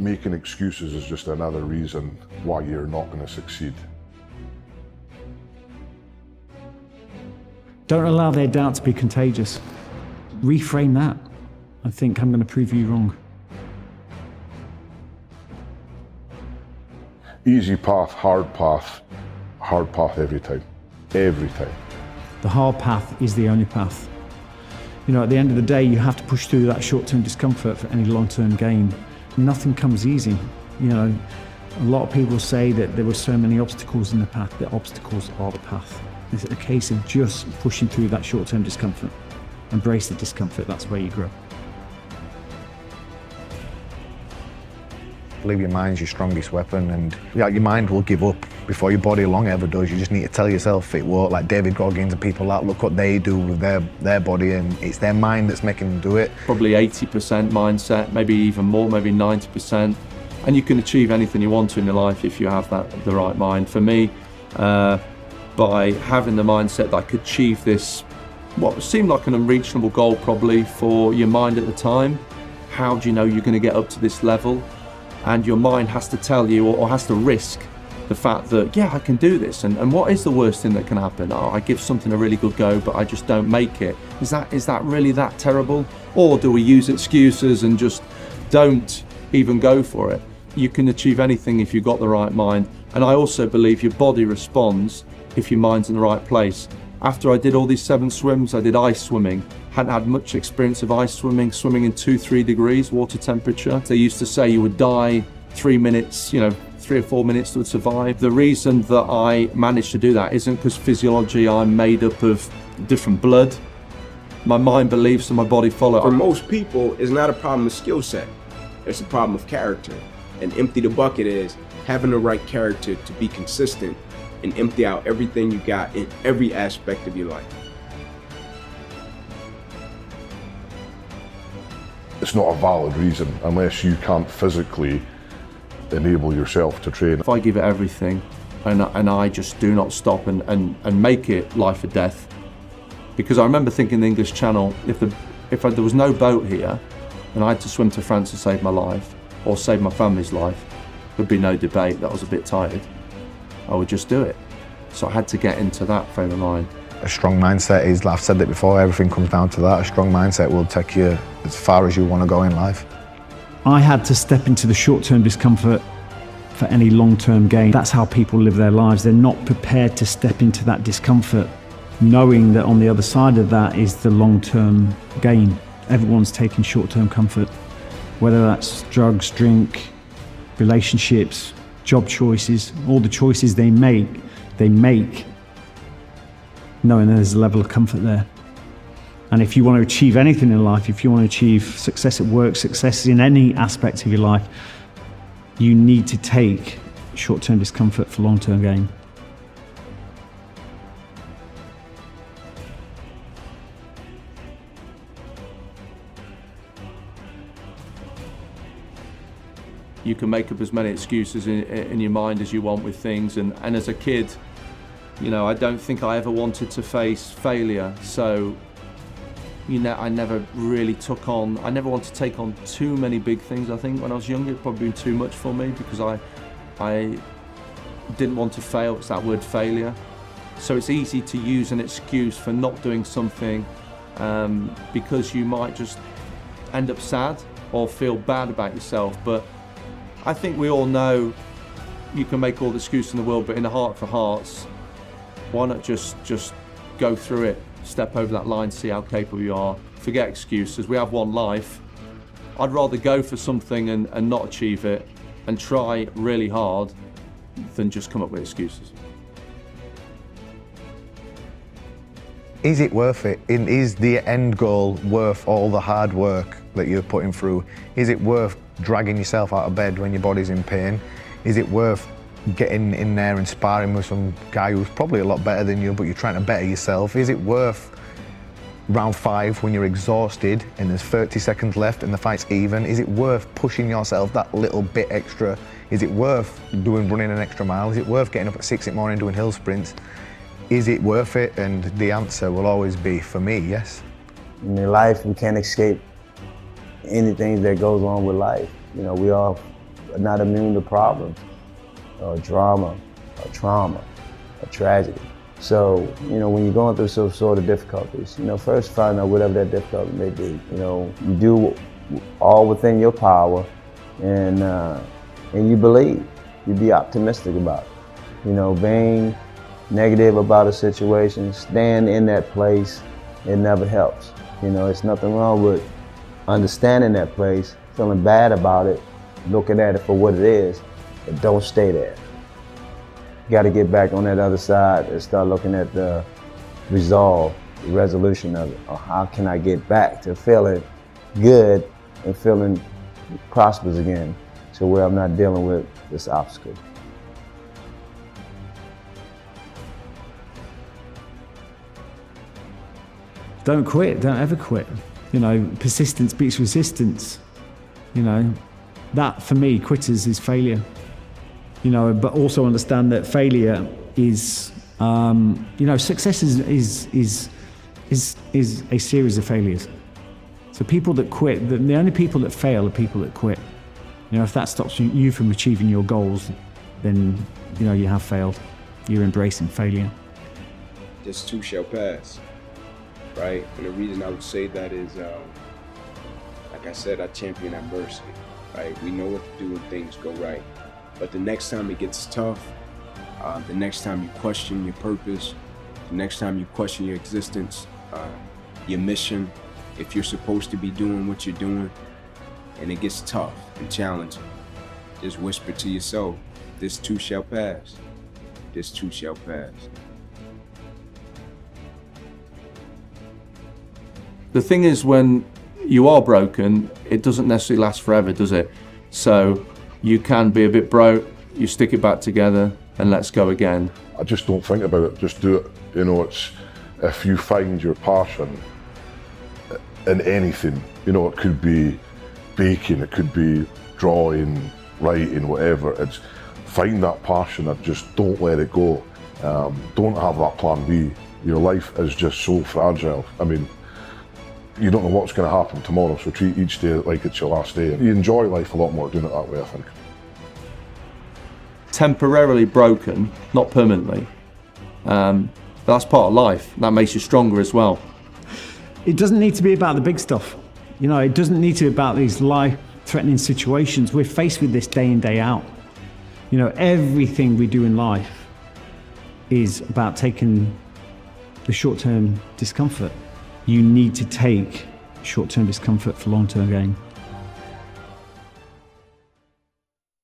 Making excuses is just another reason why you're not going to succeed. Don't allow their doubt to be contagious. Reframe that. I think I'm going to prove you wrong. Easy path every time. Every time. The hard path is the only path. You know, at the end of the day, you have to push through that short-term discomfort for any long-term gain. Nothing comes easy. You know, a lot of people say that there were so many obstacles in the path, that obstacles are the path. It's a case of just pushing through that short-term discomfort. Embrace the discomfort, that's where you grow. I believe your mind's your strongest weapon, and yeah, your mind will give up before your body long ever does. You just need to tell yourself it won't. Like David Goggins and people like, look what they do with their body, and it's their mind that's making them do it. Probably 80% mindset, maybe even more, maybe 90%. And you can achieve anything you want to in your life if you have the right mind. For me, by having the mindset that I could achieve this, what seemed like an unreachable goal probably for your mind at the time, how do you know you're going to get up to this level? And your mind has to tell you, or has to risk the fact that, yeah, I can do this. And what is the worst thing that can happen? Oh, I give something a really good go, but I just don't make it. Is that really that terrible? Or do we use excuses and just don't even go for it? You can achieve anything if you've got the right mind. And I also believe your body responds if your mind's in the right place. After I did all these 7 swims, I did ice swimming. Hadn't had much experience of ice swimming in 2-3 degrees water temperature. They used to say you would die 3 minutes, 3 or 4 minutes to survive. The reason that I managed to do that isn't because physiology, I'm made up of different blood. My mind believes and my body follows. For most people, it's not a problem of skill set. It's a problem of character. And empty the bucket is having the right character to be consistent and empty out everything you got in every aspect of your life. It's not a valid reason unless you can't physically enable yourself to train. If I give it everything and I just do not stop and make it life or death, because I remember thinking the English Channel, if there was no boat here and I had to swim to France to save my life or save my family's life, there'd be no debate that I was a bit tired. I would just do it. So I had to get into that frame of mind. A strong mindset is, I've said it before, everything comes down to that. A strong mindset will take you as far as you want to go in life. I had to step into the short-term discomfort for any long-term gain. That's how people live their lives. They're not prepared to step into that discomfort, knowing that on the other side of that is the long-term gain. Everyone's taking short-term comfort, whether that's drugs, drink, relationships, job choices, all the choices they make knowing there's a level of comfort there. And if you want to achieve anything in life, if you want to achieve success at work, success in any aspect of your life, you need to take short-term discomfort for long-term gain. You can make up as many excuses in your mind as you want with things, and as a kid, I don't think I ever wanted to face failure, so I never really I never wanted to take on too many big things. I think when I was younger, it probably been too much for me because I didn't want to fail. It's that word failure. So it's easy to use an excuse for not doing something because you might just end up sad or feel bad about yourself. But I think we all know you can make all the excuses in the world, but in the heart for hearts, why not just go through it, step over that line, see how capable you are, forget excuses. We have one life. I'd rather go for something and not achieve it and try really hard than just come up with excuses. Is it worth it? Is the end goal worth all the hard work that you're putting through? Is it worth dragging yourself out of bed when your body's in pain? Is it worth getting in there and sparring with some guy who's probably a lot better than you, but you're trying to better yourself? Is it worth round 5 when you're exhausted and there's 30 seconds left and the fight's even? Is it worth pushing yourself that little bit extra? Is it worth running an extra mile? Is it worth getting up at 6 in the morning doing hill sprints? Is it worth it? And the answer will always be, for me, yes. In your life, we can't escape anything that goes on with life. We all are not immune to problems or drama or trauma or tragedy. So, you know, when you're going through some sort of difficulties, you know, first find out whatever that difficulty may be. You know, you do all within your power, and you believe. You be optimistic about it. You know, being negative about a situation, staying in that place, it never helps. You know, it's nothing wrong with understanding that place, feeling bad about it, looking at it for what it is, but don't stay there. You got to get back on that other side and start looking at the resolve, the resolution of it, or how can I get back to feeling good and feeling prosperous again, to where I'm not dealing with this obstacle. Don't quit, don't ever quit. You know, persistence beats resistance. You know, that for me, quitters is failure. You know, but also understand that failure is, you know, success is a series of failures. So people that quit, the only people that fail are people that quit. You know, if that stops you from achieving your goals, then, you know, you have failed. You're embracing failure. This too shall pass, right? And the reason I would say that is, like I said, I champion adversity, right? We know what to do when things go right. But the next time it gets tough, the next time you question your purpose, the next time you question your existence, your mission, if you're supposed to be doing what you're doing, and it gets tough and challenging, just whisper to yourself, this too shall pass. This too shall pass. The thing is, when you are broken, it doesn't necessarily last forever, does it? So you can be a bit broke, you stick it back together, and let's go again. I just don't think about it, just do it. You know, it's, if you find your passion in anything, you know, it could be baking, it could be drawing, writing, whatever, it's find that passion and just don't let it go. Don't have that plan B. Your life is just so fragile. I mean, you don't know what's going to happen tomorrow, so treat each day like it's your last day. You enjoy life a lot more doing it that way, I think. Temporarily broken, not permanently. That's part of life. That makes you stronger as well. It doesn't need to be about the big stuff. You know, it doesn't need to be about these life-threatening situations. We're faced with this day in, day out. You know, everything we do in life is about taking the short-term discomfort. You need to take short-term discomfort for long-term gain.